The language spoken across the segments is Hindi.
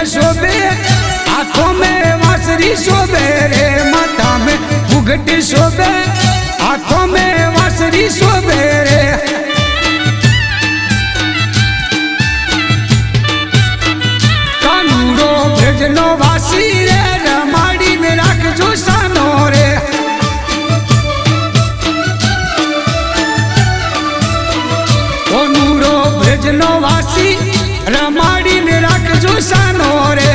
शोभे, हाथों में वांसुरी शोभे रे, माथा में मुगट शोभे, हाथों में वांसुरी शोभे रे। कानूरो भेजनो वासी रे, रमाड़ी में राखजो सानो रे। कानूरो भेजनो वासी, रमाड़ी में राखजो सानो रे।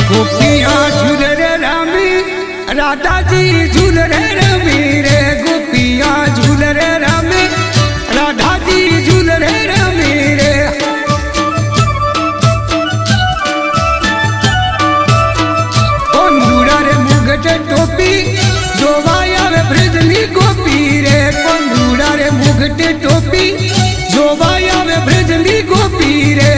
गोपियाँ झूल रे रामी, राधा जी झूल रे रमी रे। गोपियाँ झूल रे रामी, राधा जी झूल रे रमी रे। कंदूरा रे मुगट टोपी, जोवाया वे ब्रजनी गोपी रे। कंदूरा रे मुगट टोपी, जोवाया वे ब्रजनी गोपी रे।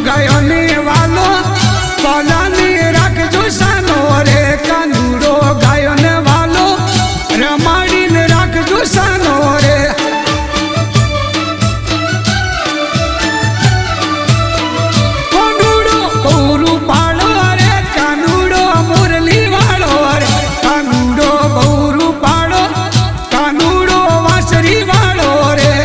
गायने वालो पलाने राखजो सानो रे। कानूरो गायने वालो रमाड़ी ने राखजो सानो रे। कानूरो बहुरू पालो रे, कानूरो मुरली वालो रे। कानूरो बहुरू पालो, कानूरो वांसुरी वालो रे।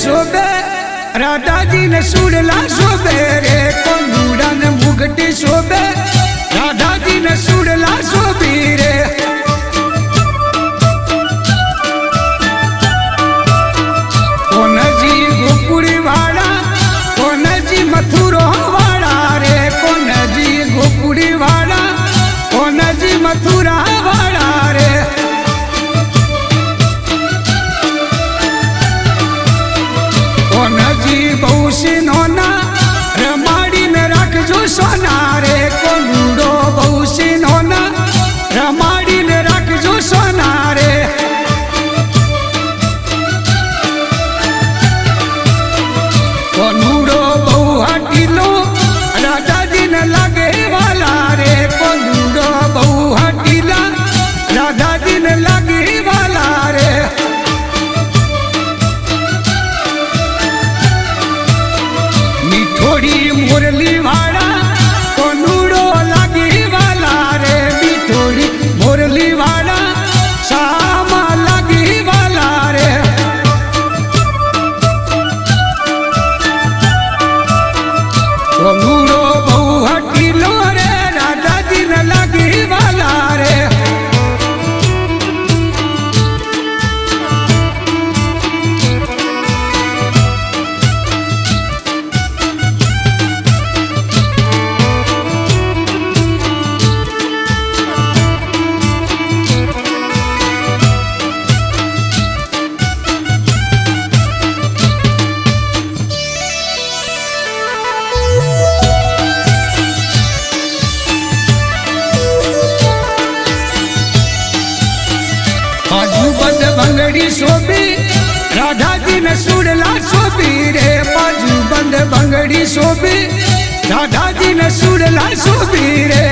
शोभे, राधा जी ने सुरला शोभे रे। कंदूरा ने मुगट शोभे, राधा जी ने सुरला शोभी रे। कौन जी गोकुड़ी वाला, कौन जी मथुरा वाला रे। कौन जी गोकुड़ी वाला, कौन जी मथुरा वाला रे। बहुसिनोना रमाड़ी में राखजो सोना रे। कंदूरो बहुसिनोना रमाड़ी में राखजो सोना रे। कंदूरो बहु हटीलो, राधा जी ने लगे वाला रे। कंदूरो बहु हटीला, राधा जी ने लगे वाला रे। थोड़ी मुरली वाला, कानूरो लागी वाला रे। थोड़ी मुरली वाला, सामा लागी वाला रे। कानूरो बहु हटीलो रे, राधा जी ने लागी वाला रे। बंगड़ी शोभी, राधा जी ने सुरला शोभी रे। बाजू बंद बंगड़ी शोभी, राधा जी ने सुरला शोभी रे।